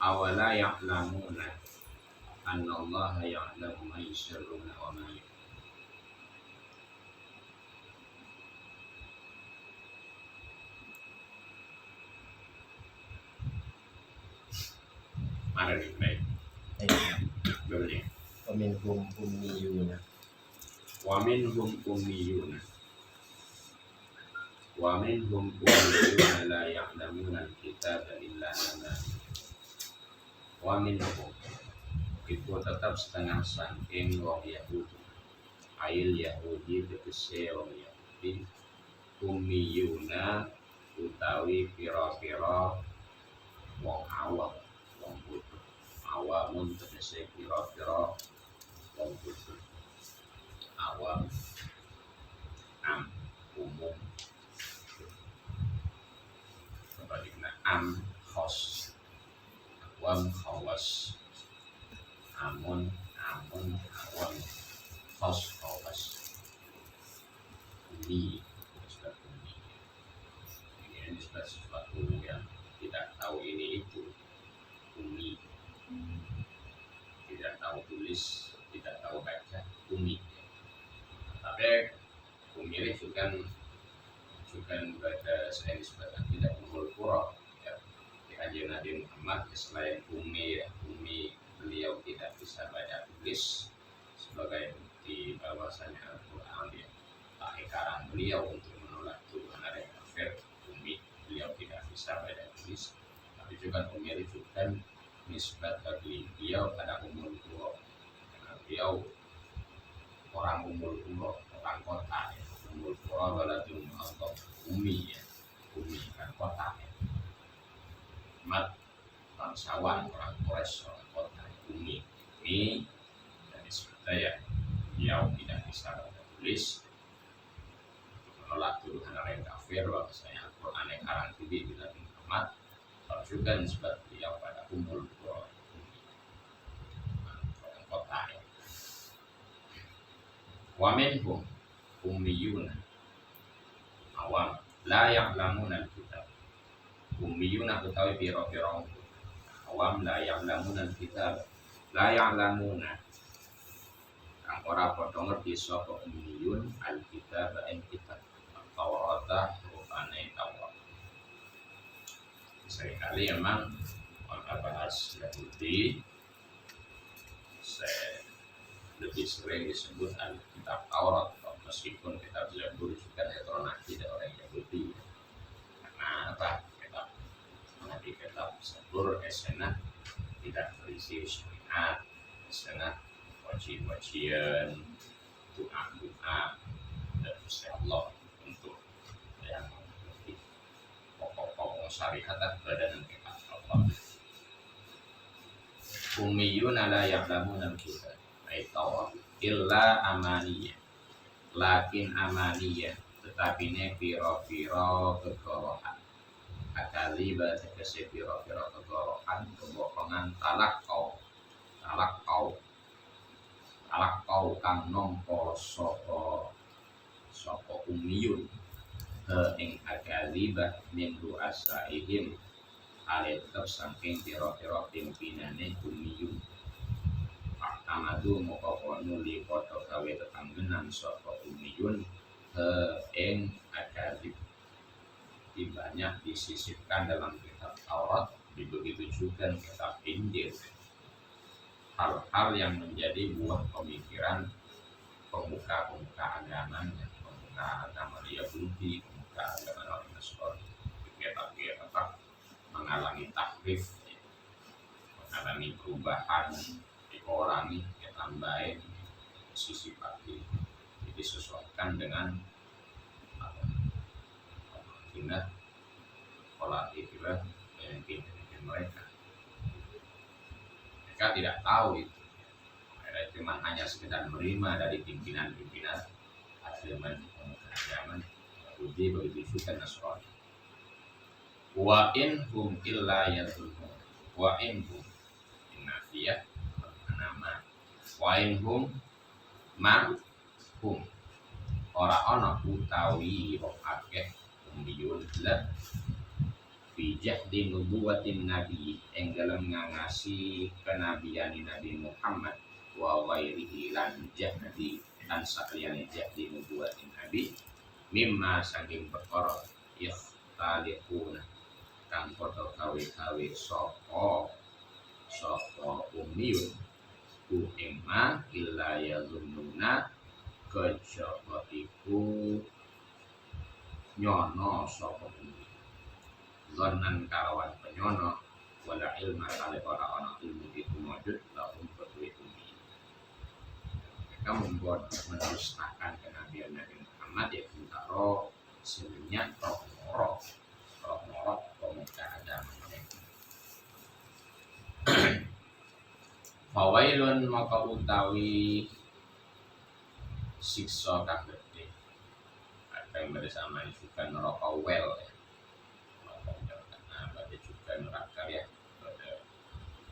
awala ya'lamuna annallaha ya'lamu ma yusirruna wa ma yu'linuna. Mana nih, baik. Boleh. Waminhum ummiyuna. Waminhum ummiyuna. Waminhum ummiyuna la ya'lamuna al-kitaba illa amani. Waminhum itu tetap setengah saking wong Yahudi. Ail Yahudi tegese wong Yahudi. Ummiyuna utawi pira-pira wong awam, wong bodoh. Awamun tegese pira-pira wong bodoh. Awam, umum. Sebaliknya khos, awam khawas, amun awam, khos khawas. Ini disebut umi. Ini disebut sesuatu yang tidak tahu ini itu. Umi, tidak tahu tulis, tidak tahu baca, umi. Tapi umi ini juga pada selain disebutkan tidak umul qura, ya. Di Haji Nabi Muhammad selain umi, ya, umi beliau tidak bisa baca tulis sebagai bukti bahwasanya Al-Quran, ya, ikaran beliau untuk menolak tuduhan ada kafir. Umi beliau tidak bisa baca tulis, tapi juga umi itu kan nisbat bagi beliau pada umul qura, karena beliau orang umul qura, orang kota, ya. Umul qura baladun atau umi, ya. Umi kan kota, ya. Mat bangsawan, orang Quraisy, orang kota, umi. Ini dari sebetulnya beliau tidak bisa baca tulis, menolak tuduhan orang kafir bahwasanya Al-Quran yang karang tibi di Nabi Muhammad. Kalau juga nisbat beliau pada umul qura, orang kota, ya. Wa minhum ummiyuna awam la ya'lamuna al-kitab. Ummiyuna utawi pira-pira awam la ya'lamuna al-kitab. La ya'lamuna kang ora padha ngerti sapa ummiyun al-kitab ing kitab Taurat rupane Taurat. Seringkali emang kalau bahas Yahudi lebih sering disebut Alkitab Taurat, meskipun kitab Zabur juga heteronaksi dari orang Yahudi. Karena apa? Kitab Zabur esena tidak berisi syariat, esena wajib-wajian, doa-doa dan Gusti Allah untuk yang mengerti pokok-pokok syariat dan badan kitab Allah. Ummiyuna la ya'lamuna al-kitab Taurat illa amaniyah, lakin amaniyah tetapi ne piro-piro kegorohan. Akaliba tegese piro-piro kegorohan, kebohongan talak kau kang nompo soko ummiyun ing akaliba min ru'asaihim ale tetap saking piro-piro pimpinane ummiyun. Amadu moko nuli foto gawe tetanggenan sapa ummiyun ing akadib. Banyak disisipkan dalam kitab Taurat, begitu juga kitab Injil. Hal-hal yang menjadi buah pemikiran pemuka-pemuka agama, pemuka agama Yahudi, pemuka agama orang Nasrani. Kitab mengalami tahrif, mengalami perubahan, dikurangi, ditambahin, sisi pagi, disesuaikan dengan tindak pola istilah yang dipimpin mereka. Mereka tidak tahu itu. Mereka cuma hanya sekedar menerima dari pimpinan-pimpinan agama Yahudi, begitu juga Nasrani. Wa in hum illa yadhunun. Wa in hum innafiyah nama. Wa in hum ma hum ora ana utawi wong akeh ummiyun la bijah di nubuwatin nabi ing dalam ngangasi kenabian Nabi Muhammad wa ghairihi lan jahdi lan sakliyane jahdi nubuwatin nabi mimma saking perkara ikhtaliquna kang padha kawe-kawe sapa umiyun ku emma illa yazunnuna kejaba iku nyono sapa umiyun zonan kalawan penyono wala ilma kali orang ilmu itu wujud lahum kedua umi. Mereka membuat mendustakan kenabian Nabi Muhammad ya kintaro sebenarnya roh morok pemuka agama mereka. Fawailun maka utawi siksa kang gede. Ada yang bersama juga neraka wel ya. Pada juga neraka ya, pada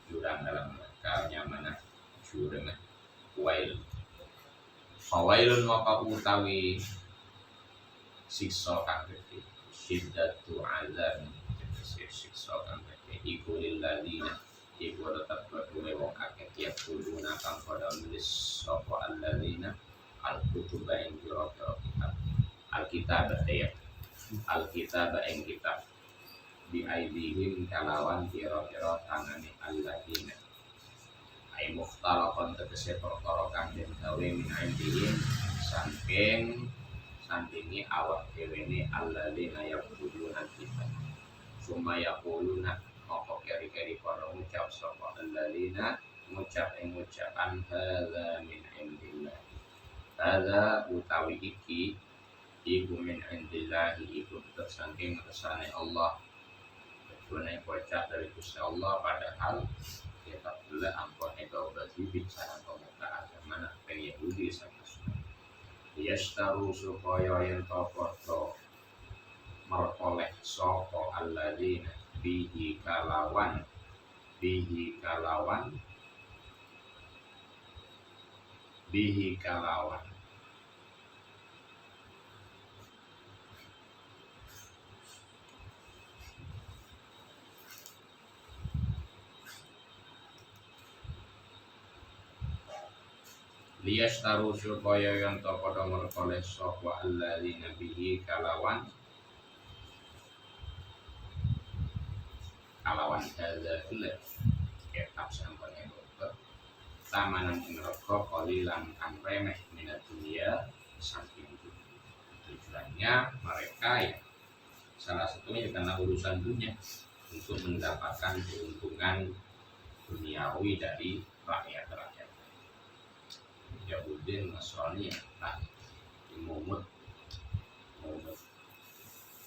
jurang dalam neraka mana jurang wail. Fawailun maka utawi siksa kang gede, syiddatu azab, siksa kang gede iku lil ladina iku tetap kedue wong akeh ya kuduna kang padha nulis sapa alladzina al-kutuba ing pira-pira kitab al-kitab ya al-kitab ing kitab bi aidihim kalawan pira-pira tangane alladzina ai mukhtalafan tegese perkara kang den gawe min aidihim sampingi awak dhewe ne alladzina yaquluna kitab summa yaquluna maka keri-keri para ngucap sapa alladzina ngucap ing ucapan hadza min indillah hadza utawi iki iku min indillah iku saking kersane Allah. Sebenarnya bocah dari Gusti Allah padahal kita boleh ampun itu berarti bicara pemuka agama yang Yahudi sama semua. Yastaru supaya yang tokoh merkoleh sopo alladzina bihi kalawan liyastaru supaya yang padha merkoleh sapa alladzina bihi kalawan hadza kula kitab sampane kok tamanan ing rega qalilan kang remeh minat dunia saking tujuannya mereka ya salah satunya karena urusan dunia untuk mendapatkan keuntungan duniawi dari rakyat Yahudi Nasrani nah memungut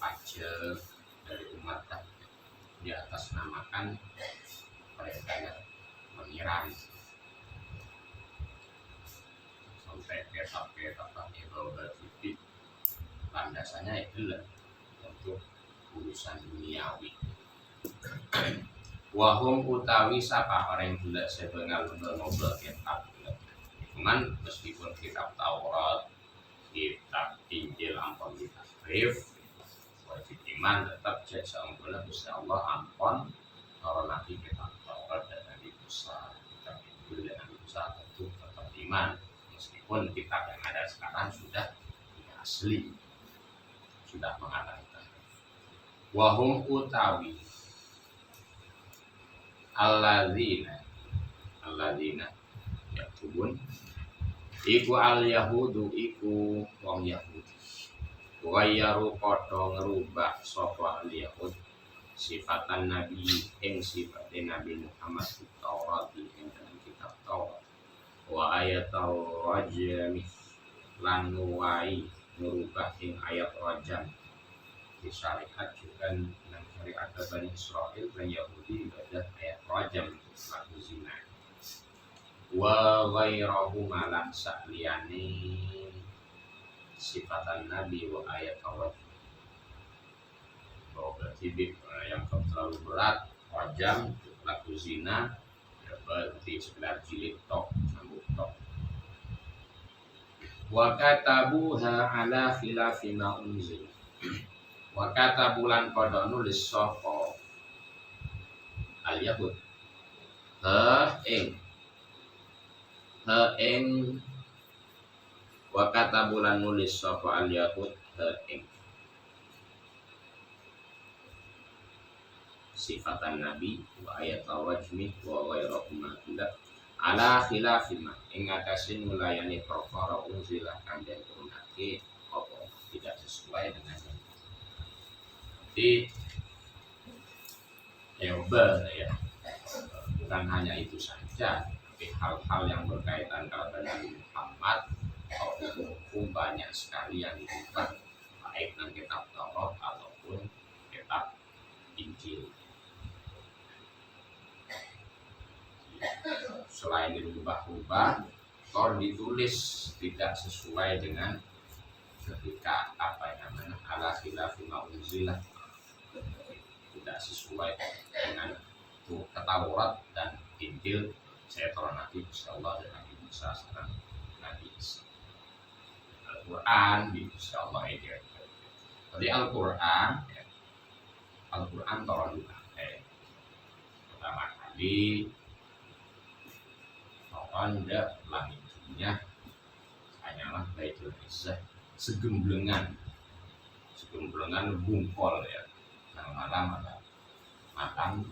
pajak dari umat di atas namakan mereka yang menyerang sampai kitab itu landasannya itu untuk urusan duniawi. Wahum utawi sapa orang gula sebengal ngobrol kitab cuman meskipun kitab Taurat, kitab Injil ampun ditahrif wajib iman tetap jasa unggulnya Gusti Allah ampun para nabi kitab Taurat dan Nabi Musa kitab Injil dan Nabi Musa tentu tetap iman meskipun kitab yang ada sekarang sudah tidak asli sudah mengalami tahrif. Wahum utawi alladzina yaktubun iku al yahudu iku wong Yahudi wayaru padha ngerubah sapa al yahud sifatan nabi ing sifate Nabi Muhammad di Taurat ing dalam kitab Taurat wa ayatul rajam lan nuwai ngerubah ing ayat rajam di syariat juga dan syariat Bani Israil dan Yahudi ada ayat rajam laku zina wa ghairahu malan sakliyane sifatan nabi wa ayat Allah bahwa berarti yang terlalu berat rajam laku zina berarti sekedar jilid tok sambut tok wa katabuha ala khilafi ma unzil wa katabulan pada nulis sapa al yahud ing wa katabulan nulis sapa al yahud ing sifatan nabi wa ayat wajmi wa ghairahuma tidak ala khilafima ing atasin mulayani perkara unzila kang den turunake apa tidak sesuai dengan jadi ya bukan hanya itu saja tapi hal-hal yang berkaitan kepada Nabi Muhammad hukum banyak sekali yang diubah baik dengan kitab Taurat ataupun kitab Injil. Selain dirubah-ubah, Tor ditulis tidak sesuai dengan ketika ala khilafi ma unzila, tidak sesuai dengan Taurat dan Injil. Saya turun nanti insyaallah dan Nabi Musa sekarang Nabi Isa. Al-Quran insyaallah ini. Jadi Al-Quran turun juga. Pertama kali Anda langit dunia hanyalah Baitul Izzah segemblengan bungkol ya malam ada matang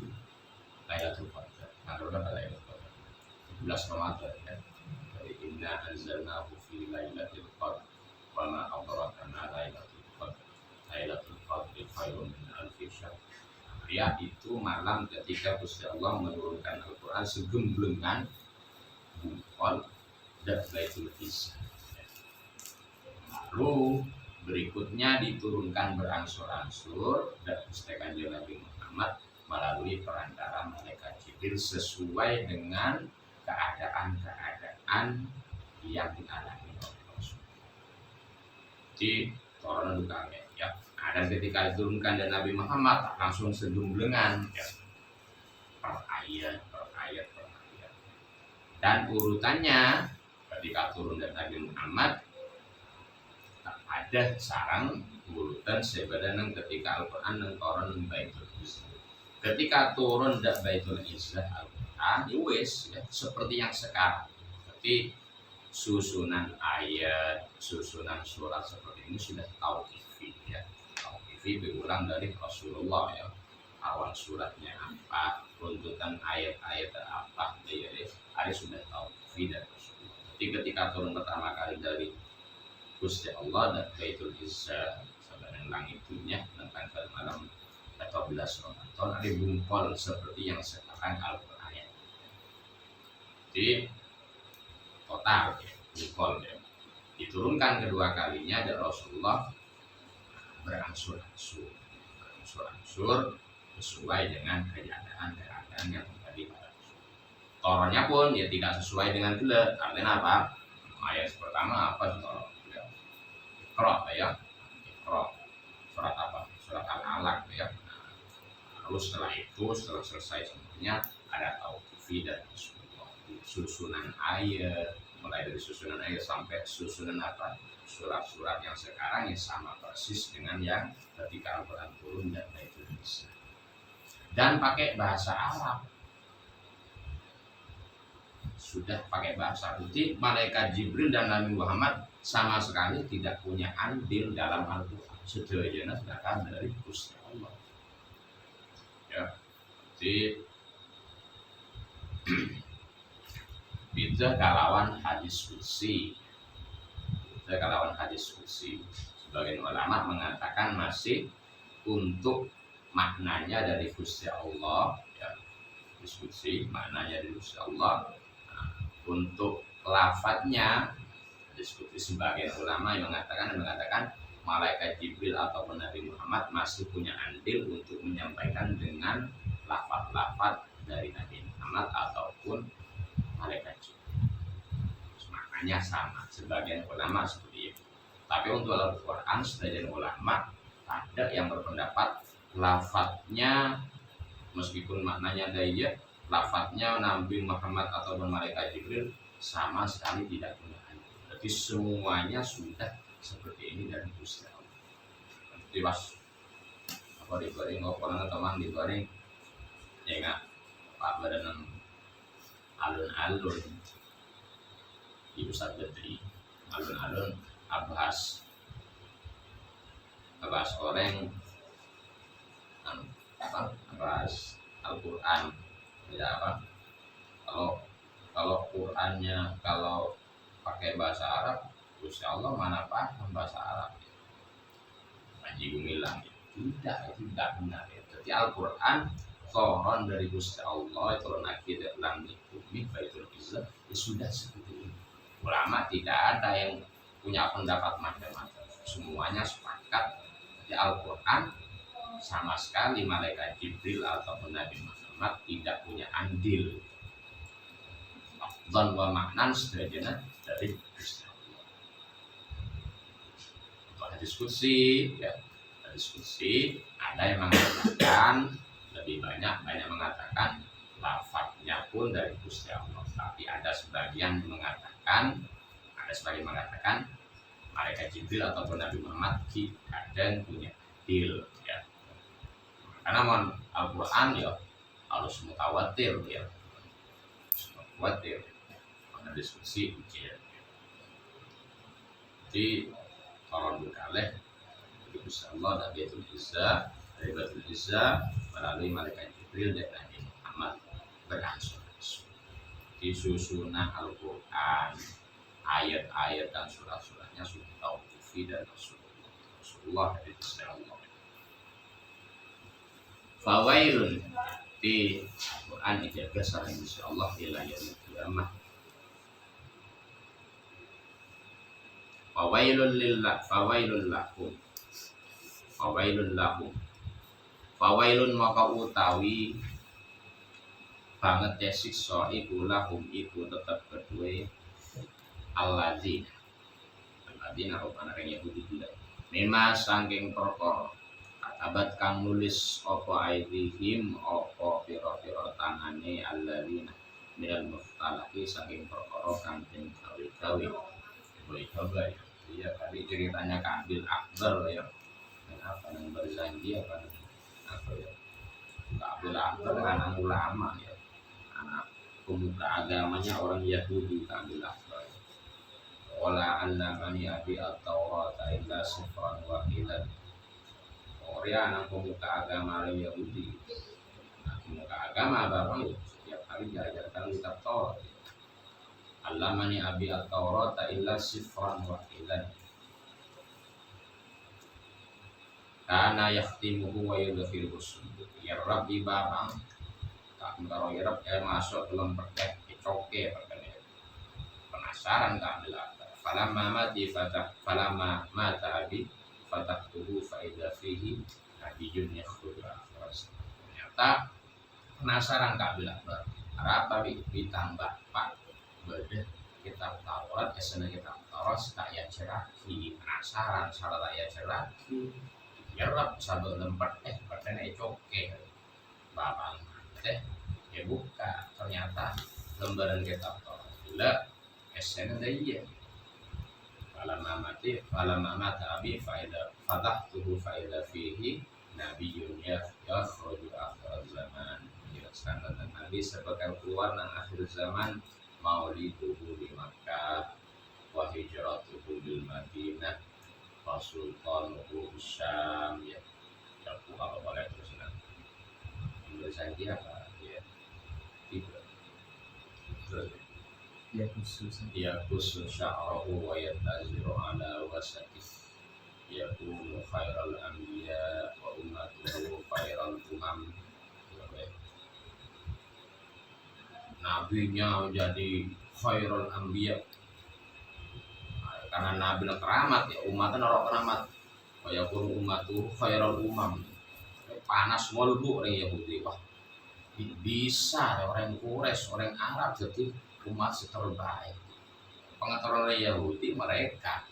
Lailatul Qadar tanggal berapa Lailatul Qadar 11 Ramadan ya dari inna anzalnahu fi lailatul qadar wa ma adraka ma lailatul qadar khairun min alfi syahr ya itu malam ketika Gusti Allah menurunkan Al-Quran segemblengan bungkol dan Baitul Izzah. Lalu berikutnya diturunkan berangsur-angsur dan pustakan Nabi Muhammad melalui perantara malaikat Jibril sesuai dengan keadaan yang dialami oleh Rasul. Jadi orang duka ya. Dan ketika diturunkan dari Nabi Muhammad langsung segemblengan ya. Per ayat. Dan urutannya ketika turun dari Nabi Muhammad ada sarang urutan sebagaimana ketika Al-Quran dan Quran Baitul Izzah. Ketika turun dari Baitul Izzah Al-Quran ya, seperti yang sekarang. Seperti susunan ayat, susunan surat seperti ini sudah tauqifi ya. Tauqifi berulang dari Rasulullah ya. Awal suratnya apa, runtutan ayat-ayat apa, ada sudah tauqifi dari Rasulullah. Jadi ketika turun pertama kali dari Gusti Allah dan Baitul Izzah sebenarnya langit dunia tentang malam 14 Ramadan ada bungkol seperti yang sekarang Al-Quran. Jadi total ya, bungkol ya. Diturunkan kedua kalinya dari Rasulullah berangsur-angsur sesuai dengan keadaan yang terjadi pada Rasul. Toronnya pun ya tidak sesuai dengan gelar. Artinya apa? Ayat pertama apa Torah? Ya. Surat apa? Surat Al-Alaq ya. Lalu setelah selesai semuanya ada tauqifi dan susunan ayat, mulai dari susunan ayat sampai susunan apa? Surat-surat yang sekarang yang sama persis dengan yang ketika Al-Quran turun dan Baitul Izzah. Dan pakai bahasa Arab. Sudah pakai bahasa Arab. Jadi malaikat Jibril dan Nabi Muhammad sama sekali tidak punya andil dalam Al-Quran. Sedayana sedangkan dari Gusti Allah. Ya, jadi beda kalawan hadis qudsi. Sebagian ulama mengatakan masih untuk maknanya dari Gusti Allah. Ya, diskusi maknanya dari Gusti Allah. Nah, untuk lafadznya diskusi sebagian ulama yang mengatakan malaikat Jibril ataupun Nabi Muhammad masih punya andil untuk menyampaikan dengan lafaz-lafaz dari Nabi Muhammad ataupun malaikat Jibril. Maknanya sama, sebagian ulama seperti itu. Tapi untuk Al-Quran sebagian ulama ada yang berpendapat lafaznya meskipun maknanya daya, lafaznya Nabi Muhammad ataupun malaikat Jibril sama sekali tidak punya andil. Jadi semuanya sudah seperti ini dari Gusti Allah. Jadi pas apa digoreng ngopolan teman digoreng ya enggak Pak Badan alun-alun di Ustadz Bedri alun-alun abahas orang bahas Al-Quran tidak apa kalau Qurannya kalau pakai bahasa Arab Insya Allah mana paham bahasa Arab Haji Gumilang tidak itu tidak benar ya. Jadi Al-Quran turun dari Gusti Allah turun akhir langit bumi Baitul Izzah ya sudah seperti ini. Ulama tidak ada yang punya pendapat macam-macam semuanya sepakat di Al-Quran sama sekali malaikat Jibril ataupun Nabi Muhammad tidak punya andil dan wa maknan sederhana dari Gusti Allah. Ada diskusi ya, ada diskusi ada yang mengatakan lebih banyak mengatakan lafadznya pun dari Gusti Allah, tapi ada sebagian mengatakan malaikat Jibril ataupun Nabi Muhammad ada yang punya deal ya. Karena Al-Quran ya harus mutawatir ya, mutawatir karena diskusi ujian. Jadi kalau berkalih dari Gusti Allah dan Baitul Izzah dari Baitul Izzah melalui malaikat Jibril dan Nabi Muhammad berangsur disusunan Al-Quran ayat-ayat dan surat-suratnya sudah tauqifi dan Rasulullah dari Gusti Allah. Fawailun di Quran dijaga secara insyaallah ila yaumil qiyamah. Fawailun lahum. Fawailun maka utawi banget ya siksa iku lahum iku tetap kedua alladzina rupana kang Yahudi tidak mimma saking perkara abad kang nulis apa aidihim apa pira-pira tangane alladzina minal muftalaki saking perkara kang den gawe-gawe boleh coba ya. Iya tadi ceritanya Kabil Akbar ya. Kenapa yang berjanji apa ya? Kabil Akbar kan ulama ya. Anak pemuka agamanya orang Yahudi Kabil Akbar. Wala annamani abi at-Taurat illa sifran wahidan. Korea anak pemuka agama orang Yahudi. Nah, pemuka agama bapak setiap hari diajarkan kitab Taurat. Allamani abi at-Taurat illa sifran wahidan. Karena yaktimuhu wa yudkhiluhu sudut. Ya Rabbi barang tak mengkaro ya Rabbi masuk dalam pertek coke perkene. Penasaran tak bilang. Falamma mata abi fatahtuhu fa idza fihi nabiyyun yakhruju akhras. Ternyata penasaran tak bilang. Apa ditambah Pak beda kitab Taurat esana kitab Taurat tak ya ceraki penasaran salah tak ya ceraki ya Rab sabel lempat pertene coke babang teh ya buka ternyata lembaran kitab Taurat gila esana dia falamma mata abi faida fatahtuhu faida fihi nabiyyun yakhruju akhir zaman jelaskan tentang Nabi sebagai keluar nang akhir zaman mauliduhu di Makkah wa hijratuhu bil Madinah wa sultanuhu Syam ya. Aku apa boleh terus tulisan dia apa ya tidak terus ya khusus sya'rahu wa yataziru ala wasatih yakunu khairal anbiya wa ummatuhu khairal umam. Nabinya menjadi khairul anbiya karena nabi keramat ya umatnya orang keramat kayak kurung umatu khairul umam panas molbu orang Yahudi wah bisa orang Quraisy orang Arab jadi umat terbaik pengetahuan orang Yahudi mereka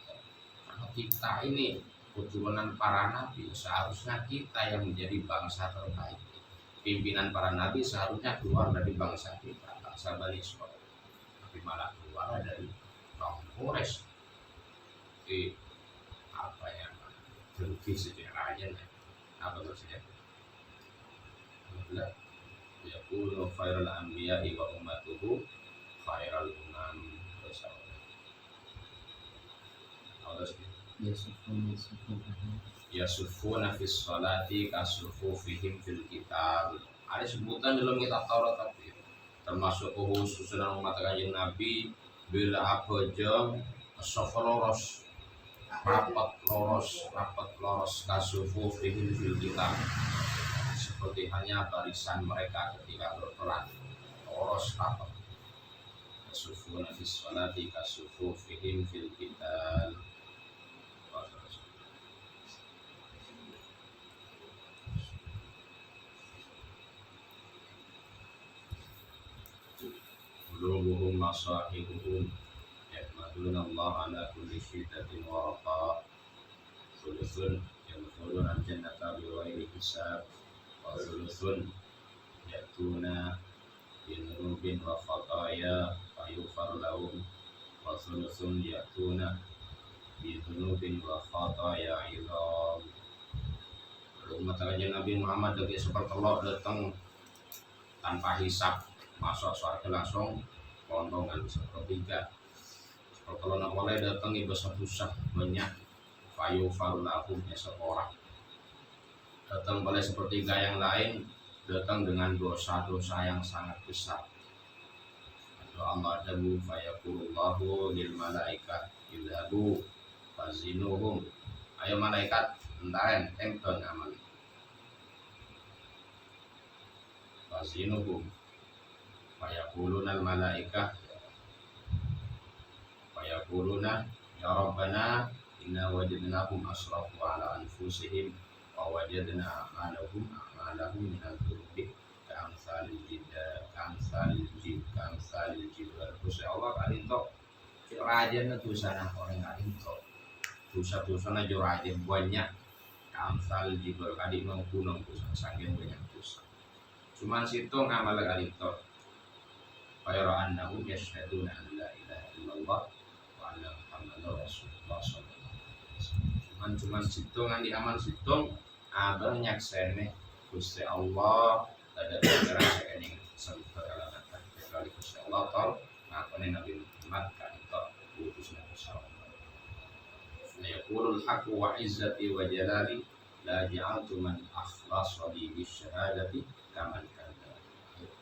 karena kita ini keturunan para nabi seharusnya kita yang menjadi bangsa terbaik pimpinan para nabi seharusnya keluar dari bangsa kita bangsa Bani Israil tapi malah keluar dari kaum Quraisy di apa ya rugi sejarahnya apa terus ya yakunu khairal anbiya'i wa ummatuhu khairal umam. Yasufuna fis sholati kasufufihim fil kitab. Ada sebutan dalam kitab Taurat tapi termasuk khususan umat kanjeng Nabi bila apa jeng sofa rapat loros kasufufihim fil kitab, seperti hanya barisan mereka ketika berperang loros rapat. Kasufuna fis sholati kasufufihim fil kitab. Qulubuhum masahibuhum yahmaduna Allah ala kulli syiddatin wa raqa. Thuluthun yadkhuluna al-jannata bighairi hisab wa thuluthun ya'tuna binurubin wa khataya fayughfar lahum wa thuluthun ya'tuna binurubin wa khataya idham. Umat kanjeng Nabi Muhammad dari sepertelok datang tanpa hisab masuk surga langsung kondongan sepertiga. Kalau nak mulai datang ibu susah banyak fayu farulahum seorang datang boleh sepertiga yang lain datang dengan dosa-dosa yang sangat besar. Allah dabu fayakulullahu lil malaikat idhabu fazinuhum. Ayo malaikat entaren tempel amal fazinuhum. Fayaquluna al-malaikah fayaquluna ya rabbana inna wajadnahum asrafu ala anfusihim wa wajadna a'malahum min al-dhunubi ka'amsalil jibal. Gusti Allah kalinto rajana dosana orang kalinto dosa-dosana jo rajen banyak ka'amsalil jibal kadi mau gunung dosa saking banyak dosa cuman situ ngamal kalinto Fayara annahum yashhaduna an la ilaha illallah wa anna Muhammadar Rasulullah sallallahu alaihi wasallam. Cuman situng di amal situng abang nyaksene Gusti Allah ada penjelasan ini sampai alamat kali Gusti Allah tol ngakone Nabi Muhammad kan itu utus Nabi sallallahu alaihi wasallam. Yaqulul haqqu wa izzati wa jalali la ja'altu man akhlasa li bisyahadati kaman kana.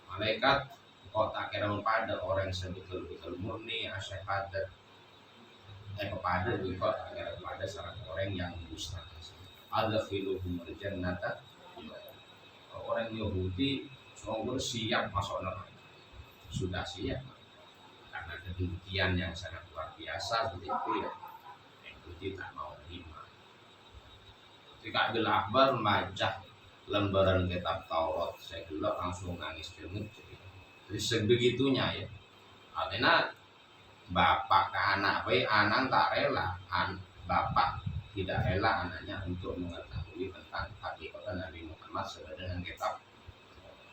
Malaikat kok tak kira pada orang yang betul-betul murni asyahadat kepada kok tak kira pada salah orang yang dusta. Ada filuhum jannata. Orang Yahudi sungguh siap masuk neraka. Sudah siap karena kedengkian yang sangat luar biasa seperti itu ya. Yahudi tak mau terima. Ketika Abdul Akbar majah lembaran kitab Taurat, saya dulu langsung nangis demut. Jadi sebegitunya ya, artinya bapak ke anak, anak tak rela, bapak tidak rela anaknya untuk mengetahui tentang hakikat Nabi Muhammad sesuai dengan kitab.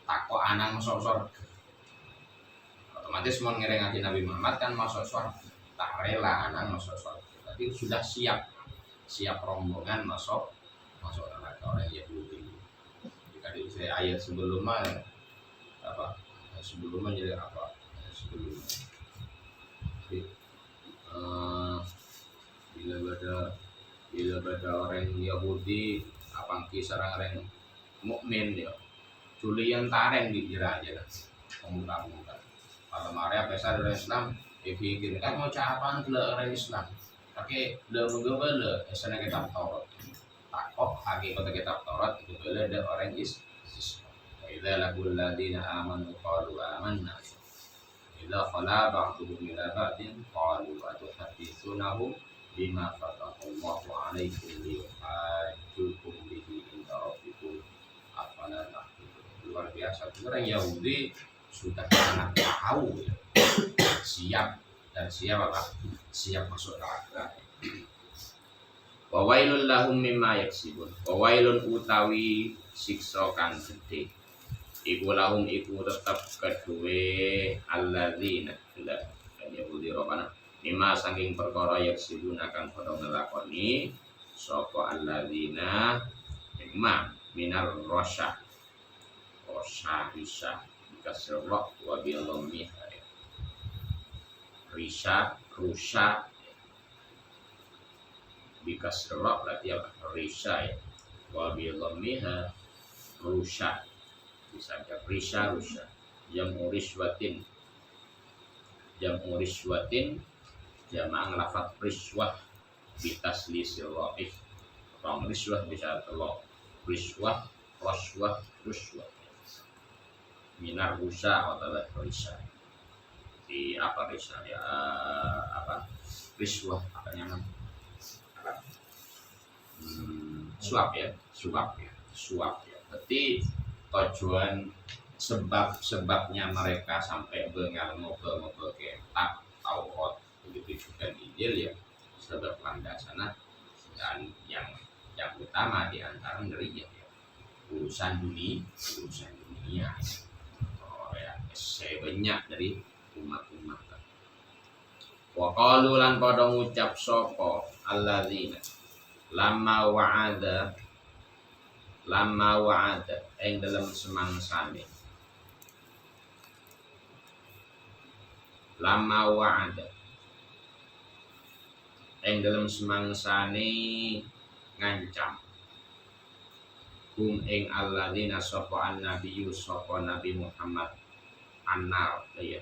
Takut anak masuk surga, otomatis mau ngiringatin Nabi Muhammad kan masuk surga, tak rela anak masuk surga, tapi sudah siap rombongan masuk neraka orang Yahudi. Jika di ayat sebelumnya apa? Sebelumnya jadi apa? Sebelumnya bila pada orang Yahudi apa kisah orang mukmin ya culian tareng dikira aja lah pemuda-pemuda kalau Maria besar dari Islam pikir kan mau cahapan ke orang Islam tapi le menggabel esana kitab Taurat takut hakikat kitab Taurat itu boleh ada orang Islam. Idza laqul ladina amanu qalu amanna idza khala ba'duhum ila ba'din qalu atuhaddithunahum bima fatahallahu 'alaikum liyuhajjukum bihi inda rabbikum afala ta'qilun. Luar biasa orang Yahudi sudah sangat tahu ya. Siap apa? Siap masuk neraka. Wa wailul lahum mimma yaksibun. Wa wailun utawi siksa kang gedhe. Iku lahum iku tetap kedue alladzina la Yahudi robana mimma saking perkara yaksibun akan padha nglakoni sapa alladzina mimma minar rosah bisa bikasril ra wa bil dhammiha. Risha, rusha, bikasril ra berarti apa? Risha ya. Wa bil dhammiha rusha. Bisa risha rusha. Jam'u riswatin. Jam'u riswatin jamaah lafaz riswah bitaslisil ra'if. Rang riswah bisa telok. Riswah, roswah, ruswah. Minar rusa atau risha. Di apa risha ya? Apa? Riswah apa namanya? Suap ya, suap ya, suap ya. Berarti tujuan sebabnya mereka sampai bengal ngobrol-ngobrol kitab Taurat begitu juga Injil ya, sebab landasan dan yang utama di antara ngerinya ya, urusan dunia oh ya banyak dari umat-umat. Wa qalu lan padha ngucap sapa alladzina lamma wa'ada ing dalam semangsane lama wa'ada ing dalam semangsane ngancam ing alladzina sapa annabiyyu sapa Nabi Muhammad anar ya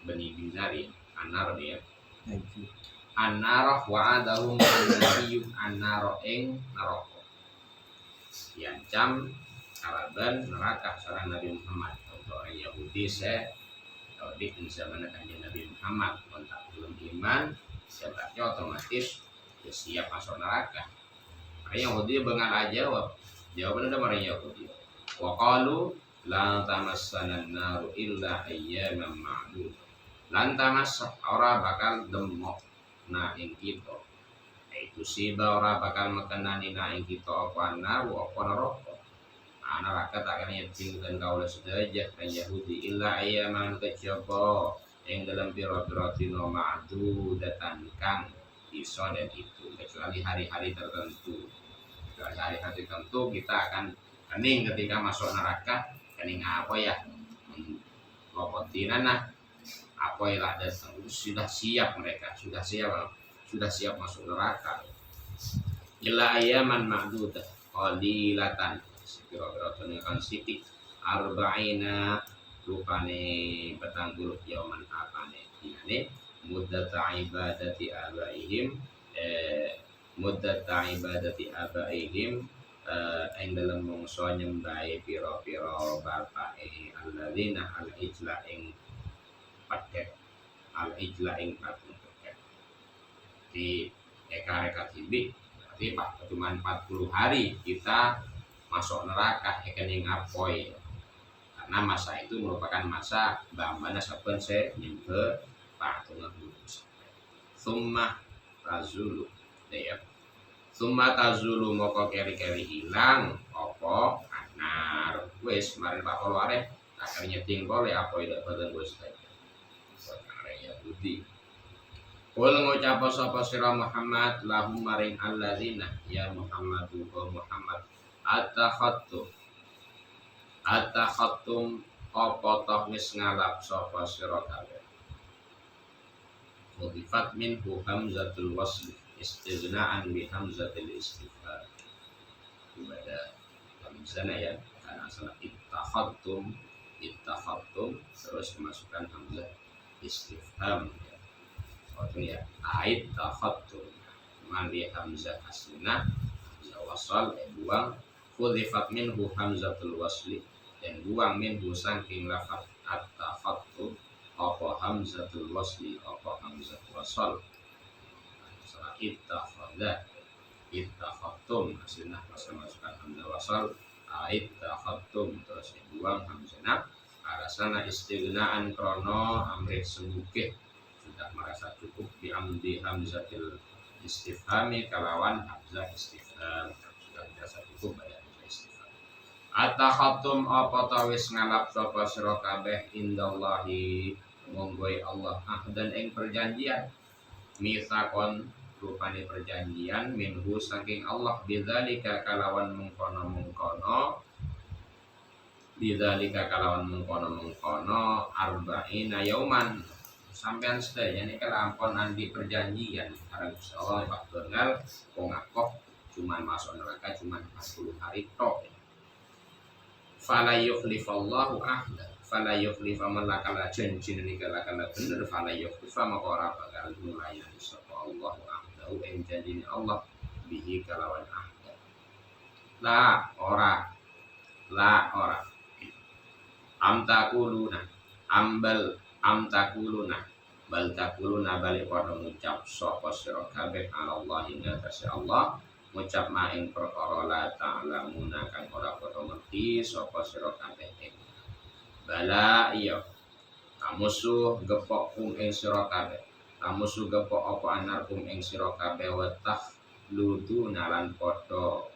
Bani Binari anar ya anar wa'adahum annabiyyu anar ing neraka diancam kalaban neraka sareng Nabi Muhammad untuk orang Yahudi di zaman kanjeng Nabi Muhammad kontak belum iman berarti otomatis ya siap masuk neraka. Orang Yahudi bengal aja jawaban udah orang Yahudi. Wa qalu la tamassana naru illa ayyaman ma'dud. Lan tamassah ora bakal demok na ing kita. Itu siba ora bakal mekenani na ing kita apa naru apa neraka. Neraka tak akan yatingkan kaulah sedajah kan Yahudi illa ayyaman kejaba yang dalam pira-pira dina ma'dudatan kang iso dan itu kecuali hari-hari tertentu. Kecuali hari-hari tertentu kita akan kening ketika masuk neraka kening apa ya lopotinana apa ilah datang sudah siap mereka sudah siap masuk neraka illa ayyaman ma'dudah qalilatan kira-kira tenekan sitik arba'ina rupane petang puluh yauman apane dinane muddata ibadati abaihim ing dalam mangsa nyembahe pira-pira bapake alladzina al-ijla ing paket patung paket di eka tibi berarti cuma 40 hari kita masuk neraka ekening apoi karena masa itu merupakan masa bambana saben se nyembe patungan lurus summa tazulu ya summa tazulu moko keri-keri hilang apa anar wis mari Pak Polware akhirnya tinggal ya apoi dak badan wis saja ya Yahudi Kul ngucap sapa sira Muhammad lahum maring alladzina ya Muhammadu wa Muhammad Atakhattum apa toh wis ngalap sapa sira kabeh. Mudifat minhu hamzatul wasl istighna'an bi hamzatil istifham. Ibadah hamzah ya karena salah ittakhattum terus dimasukkan hamzah istifham ya. Soalnya ya ait takhattum mandi hamzah aslina hamzah wasal buang Khudifat minhu hamzatul wasli dan buang minhu saking lafaz at-takhattum apa hamzatul wasli apa hamzah wasal salah ittakhattum aslinya masukkan hamzah wasal ittakhattum terus dibuang hamzah alasana istighna'an krono amrih semukih sudah merasa cukup diamdi hamzatil istifhami kalawan hamzah istifham sudah merasa cukup pada Atakhattum apa tawis ngalap sapa sira kabeh indallahi monggoi Allah ahdan ing perjanjian mitsaqon rupane perjanjian minhu saking Allah bidzalika kalawan mengkono Bidzalika kalawan mengkono arba'ina yauman sampean sedaya nek kelampon andi perjanjian karo Gusti Allah Pak Donal wong ngakoh cuman masuk neraka cuman 40 hari tok. Fala yukhlifallahu ahda fala yukhlifa man lakala janjin nikala kala bener fala yukhlifa maka ora bakal nulayani sapa Allah ahdahu ing janjine Allah bihi kalawan ahda. La ora amtakuluna amtakuluna bal takuluna balik pada ngucap sapa sira kabeh Allah ing atase Allah ngucap maing perkara la ta'lamuna kang ora padha ngerti sapa sira kabeh ing bala iya kamusuh gepok ing sira kabeh kamusuh gepok apa anarkum ing sira kabeh watah ludu nalan padha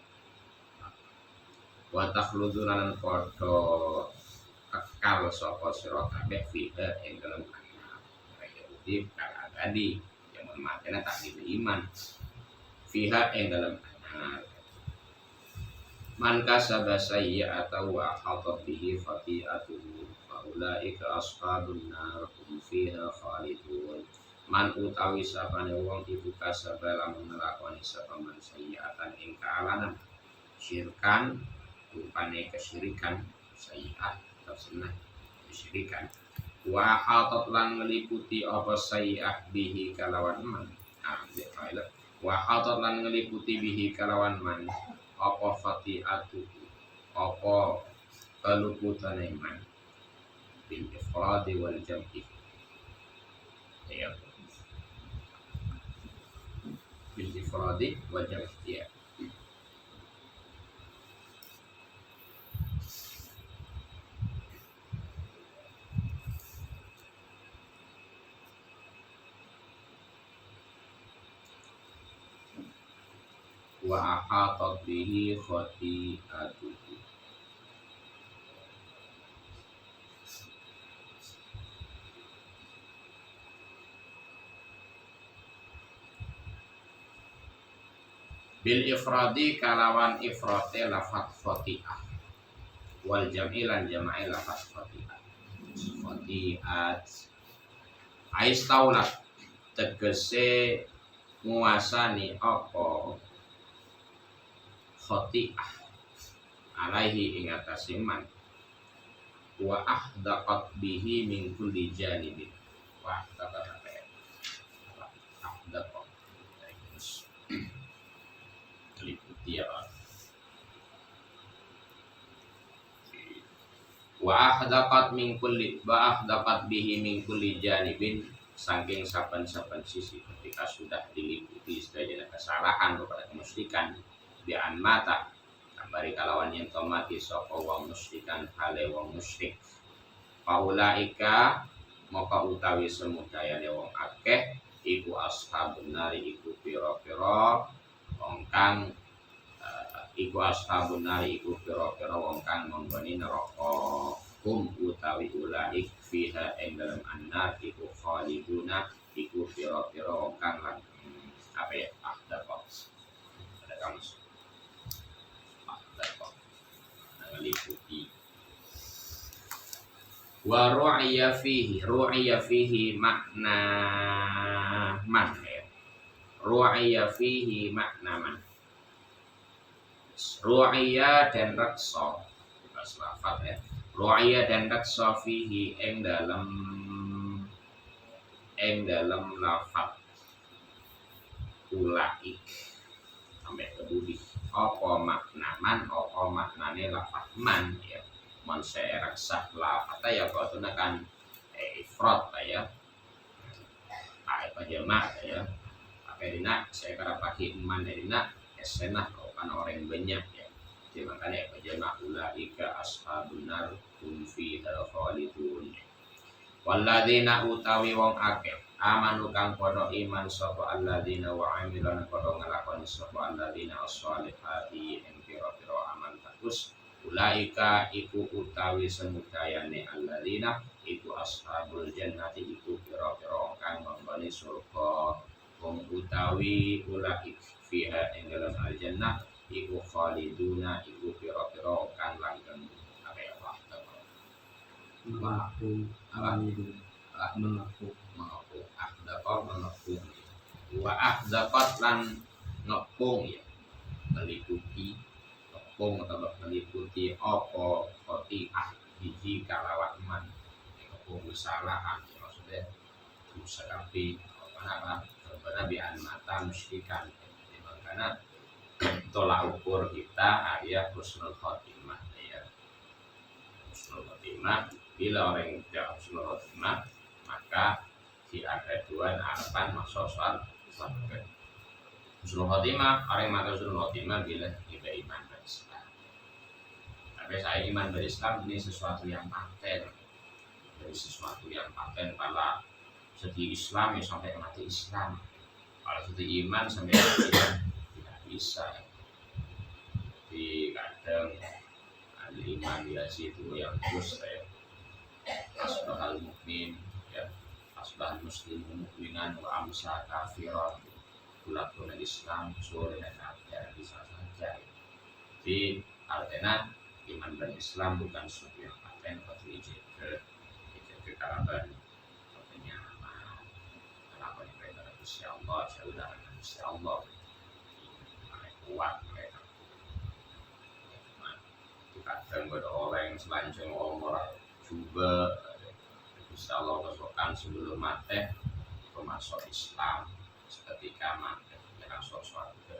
lan padha kekal sapa sira kabeh fiha ing dalem anak mereka uti kala tadi yang matena tak iman fiha ing dalem anak man kasaba sayyi'atan wa hatat bihi khati'atuhu fa ulaika ashabun nar hum fiha khalidun man utawi sapane wong iku kasaba lamun nglakoni sapa man sayyi'atan ing kaalanan syirkan rupane kesyirikan sayyi'at tersenah kesyirikan wa hatat lan ngeliputi apa sayyi'ah bihi kalawan man wa hatat lan ngeliputi bihi kalawan man apa khati'atu apa keluputane man bil ifradi wal jam'i ya bil ifradi wal jam'i ya. Wa ahatat bihi khati'atuhu bil ifradi kalawan ifrate lafat khati'ah wal jam'i lan jama'i lafat khati'ah khati'at aistaulat tegese nguasani apa khati'ah alaihi ing atase man wa ahdaqat bihi min kulli janibin wa ahdaqat liputi ya wa ahdaqat bihi min kulli janibin saking saben-saben sisi ketika sudah diliputi sedaya kesalahan kepada kemusyrikan bi'an mata kambari kalawan yen to mati sapa wong musyrikan hale wong musyrik paulaika maka utawi semudayane wong akeh iku ashabun nari iku pira-pira wong kang iku ashabun nari iku pira-pira wong kang nggone neraka kum utawi ulaik fiha ing dalem annar iku khaliduna iku pira-pira wong kang lan apa ya dapat ada kamus meliputi wa ru'ya fihi makna man ya ru'ya fihi makna man ru'ya dan raksa bahasa lafaz ya ru'ya dan raksa fihi ing dalam lafaz ulaik sampai kedudi apa maknane lafaz man ya man saya raksa lafaz ya katuna kan ifrat ya apa jamak ya pakai dina saya kira pakai man dina esenah kan orang banyak ya jadi makanya apa jamak ulaika ashabun nar hum fiha khalidun walladzina utawi wong akeh amanu kang padha iman sapa alladzina wa amilan padha nglakoni sapa alladzina as-solihati ing pira-pira amal bagus ulaika iku utawi semudayane alladzina iku ashabul jannati iku pira-pira kang nggone surga wong utawi ulaik fiha ing dalam al-jannah iku khaliduna iku pira-pira kang langgeng apa ya Allah Mengaku, amidu, mengaku. Mengepung wa ahzaqat lan ngepung ya meliputi ngepung atau meliputi apa khoti'ah biji kalawan man ngepung kesalahan ya, maksudnya dosa tapi apa benar mata musyrikan karena tolak ukur kita ayat husnul khotimah ya husnul khotimah bila orang yang tidak husnul khotimah maka si ada dua harapan masuk surga. Husnul khotimah orang yang mata husnul khotimah bila kita iman berislam. Tapi saya iman berislam ini sesuatu yang paten, dari sesuatu yang paten pada segi Islam ya sampai mati Islam. Kalau segi iman sampai mati tidak bisa. Di kadang ada iman dia situ yang terus ya asbahal mukmin ya asbahal muslim mukminan wa amsa kafiran kulakun Islam sore dan kafir bisa saja. Jadi artinya iman dan Islam bukan sesuatu yang paten atau ijek ke kalaban katanya apa yang mereka Gusti Allah saudara Gusti Allah kuat mereka kadang beroleh selanjutnya orang juga Gusti Allah masukkan sebelum mati termasuk Islam seketika mati langsung surga.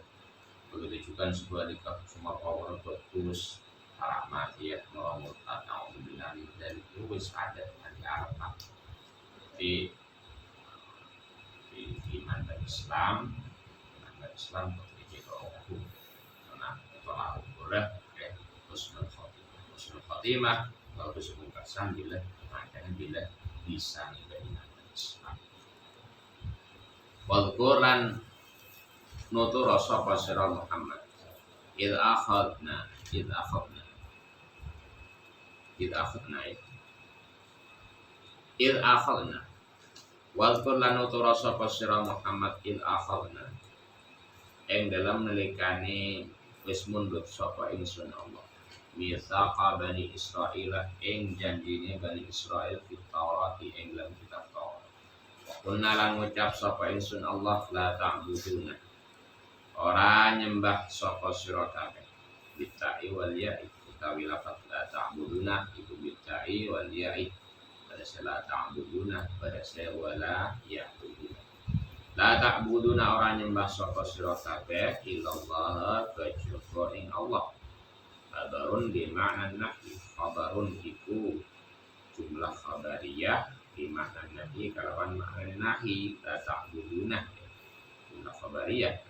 Begitu juga sebuah nikah semua orang berkulus para mati ya nomor atau bilang dari itu ada di Arab di iman dan Islam begitu hukum karena tolak ukurnya husnul khotimah kalau kesempatan bila makanya bila bisa iman dan Islam wal Quran nutur rasa pasira Muhammad id akhadna wal Quran nutur rasa pasira Muhammad id akhadna ing dalam nalikane wis mundhut sapa ingsun Allah mitsaqa bani Israil ing janjine bani Israil fit Taurat ing dalam kitab Taurat kunna lan ngucap sapa ingsun Allah la ta'buduna ora nyembah sapa sira kabeh bitai wal ya'i utawi lafaz la ta'buduna iku bitai wal ya'i pada la ta'buduna pada wala ya'buduna la ta'buduna ora nyembah sapa sira kabeh illallah kejaba ing Allah khabarun bi ma'na nafi khabarun iku jumlah khabariyah bi ma'na nafi kalawan makna nahi la ta'buduna jumlah khabariyah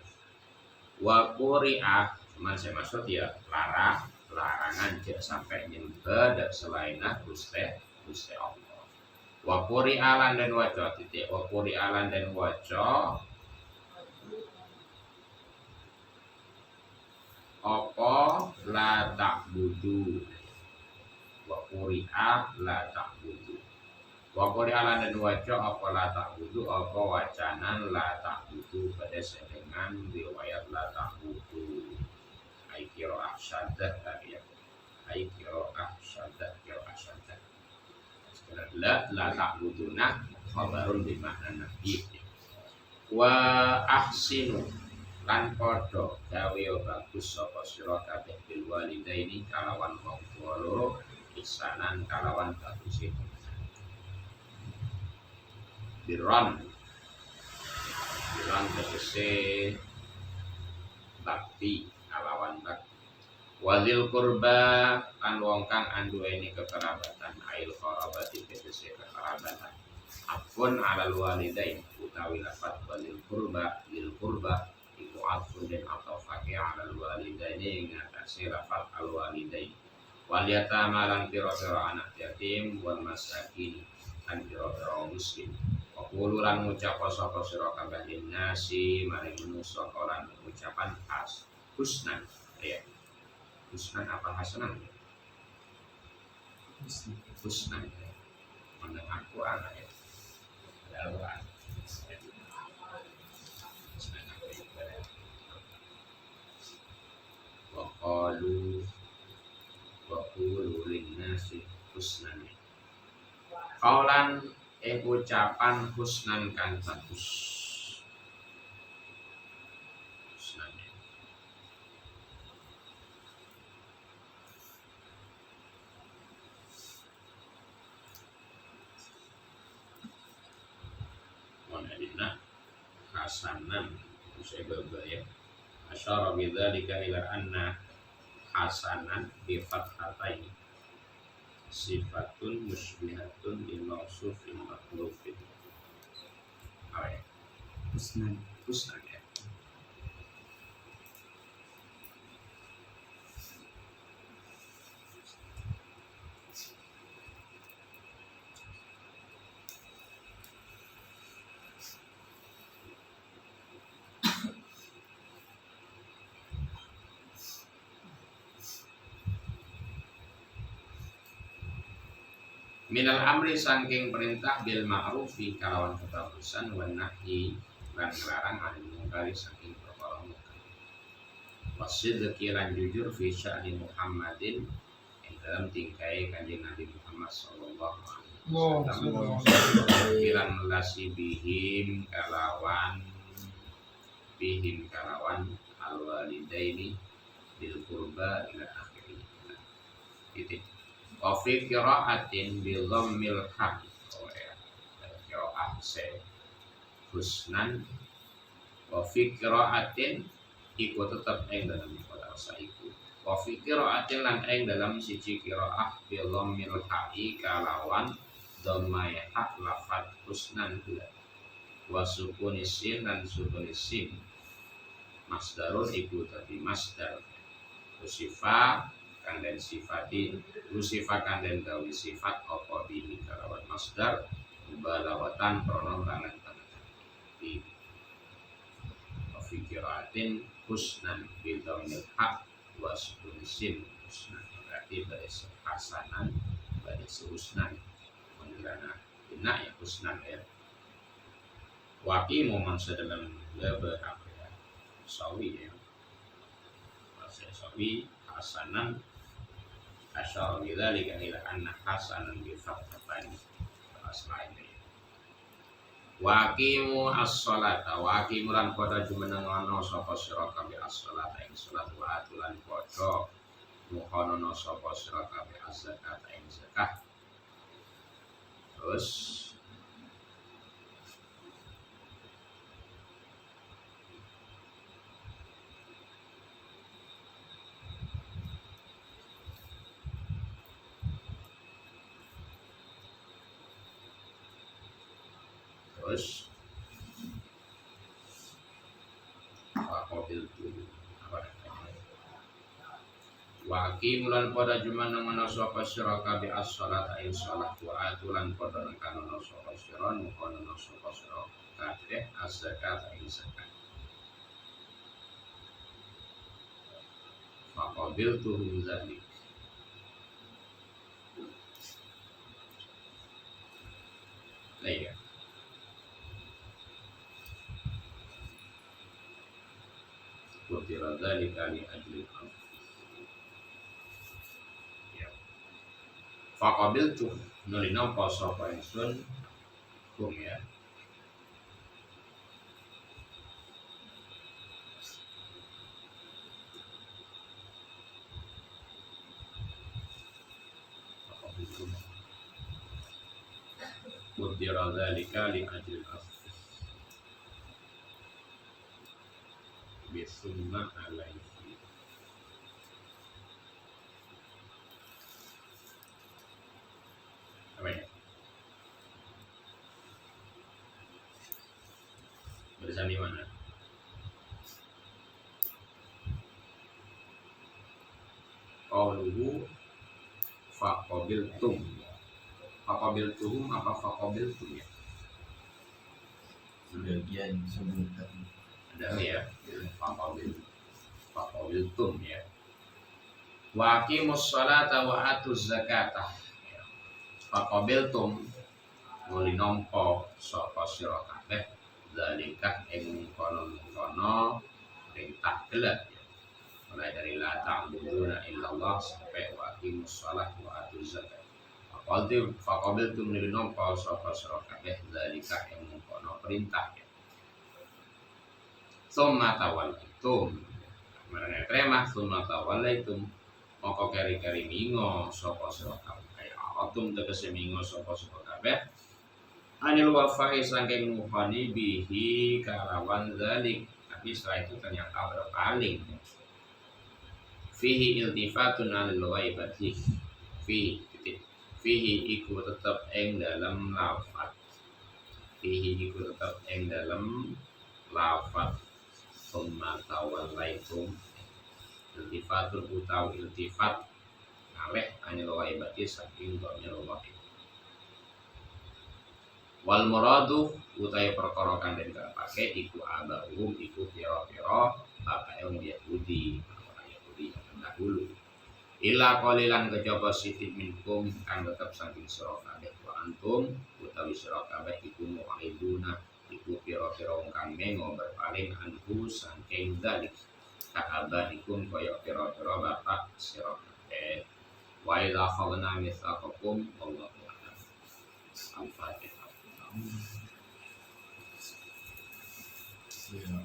wa quri'ah cuman saya maksud ya larangan jangan sampai nyembah dan selain Gusti Allah wa quri'alan dan waca titik wa quri'alan dan waca apa la ta'budu wa quri'a la ta'budu wa quri'alan dan waca apa la ta'budu apa wacanan la ta'budu pada dengan riwayat la ta'budu ai qira'ah syaddah tadi ya ai qira'ah syaddah la ta'buduna khabarun bi ma'na nafi wa ahsinu lan padha gawe bagus sapa sira kabeh bil walidaini kalawan wong tuwa loro ihsanan kalawan bagus itu biran tegese bakti kalawan bakti wazil kurba lan wong kang anduweni kekerabatan ail qarabati tegese kekerabatan afun alal walidain utawi lafaz walil kurba lil kurba iku afun dan atau fakih alal walidaini ngatasi lafaz al walidain wal yatama lan pira-pira anak yatim wal masakin lan pira-pira miskin Wakulu lan ngucap sapa sira kabeh nasi maring manusa lan ucapan khas husnan ya husnan apa hasanan husnan menang aku anak ya Al-Quran Wakulu lin nasi husnan Kaulan ucapan husnan kan bagus. Husnan. Wanadina hasanan usai berbaya. Asyara bidzalika ila anna hasanan bi fathatain sifatun musbihatun lil mawsufin maqlufin. Apa ya? Husnan. Husnan ya. Minal amri saking perintah bil ma'rufi kalawan kebagusan wan nahyi lan larang anil mungkari saking perkara mungkar. Wasidqi lan jujur fi sya'ni Muhammadin ing dalam tingkai Kanjeng Nabi Muhammad sallallahu alaihi wasallam. Kiran melasi bihim kalawan al walidaini bil qurba ila akhirih. Titik. Wa fi qira'atin bi dhammil ha. Qira'ah se husnan wa fi qira'atin iku tetep ing dalam bahasa iku. Wa fi qira'atin lan ing dalam siji qira'ah bi dhammil ha'i kalawan dhammai ha lafat husnan kula. Wa sukunis sin lan sukunis sin. Masdarun iku tadi masdar. Usifa kanden sifati usifa kanden gawi sifat apa bihi kalawan masdar balawatan prono banget di fikiratin husnan bidhamil haq wa sukunin husnan berarti baris hasanan baris husnan menilana bina ya husnan ya waki momen sedalam lebe apa ya sawi ya bahasa sawi hasanan asyara bidzalika ila anna hasanan bi fathatain aslain. Wa aqimu as-sholata wa aqimu lan padha jumenengono sapa sira kabeh as-sholata ing salat wa atulan padha mukhanono sapa sira kabeh az-zakat ing zakat. Terus Wakobil tu Waki mulan pada jumanengono sapa sira kabeh as-shalat ing salat wa atulan pada nekanono sapa sira nukono sapa sira kabeh az-zakat ing zakat. Wakobil tu zalik. Iya. Kutira dzalika li ajli ya. Faqabiltu nuli nampa sapa ingsun kum ya. Faqabiltu kutira dzalika li ajli bisumma alaihi apa ya? Barisan di mana? Qauluhu faqabiltum. Faqabiltum apa faqabiltum ya? Sebagian sebutan Ada ya, faqabiltum ya. Wa aqimus sholata wa atuz zakata. Faqabiltum muli nampa sapa sira kabeh zalika ing kono-kono perintah gelap ya. Mulai dari la ta'buduna illallah sampai wa aqimus sholat wa atuz zakat. Faqabil tu menurut nampa sapa sira kabeh zalika yang mengkono perintah. Summa tawallaitum. Marane tremah summa tawallaitum. Moko keri-keri mingo sapa sira kabeh. Atum tegese mingo sapa sira kabeh. Anil wafai saking mukhani bihi kalawan zalik. Tapi setelah itu ternyata berpaling. Fihi iltifatun anil waibati. Fihi iku tetep ing dalam lafaz. Fihi iku tetep ing dalam lafaz. Summa tawallaitum. Iltifatun utawi iltifat ngaleh anil waibati saking dhamir waib. Wal muradu utawi perkara kang den karepake iku abahum iku pira-pira bapak Yahudi orang Yahudi yang dahulu. Ila qalilan kejaba sithik minkum kang tetep saking sira kabeh wa antum utawi sira kabeh iku mu'riduna iku pira-pira wong kang mengo berpaling anhu saking dalik kaabadikum kaya pira-pira bapak sira kabeh. Wa idza akhadna mitsaqakum wallahu a'lam. Al-Fatihah. Ya,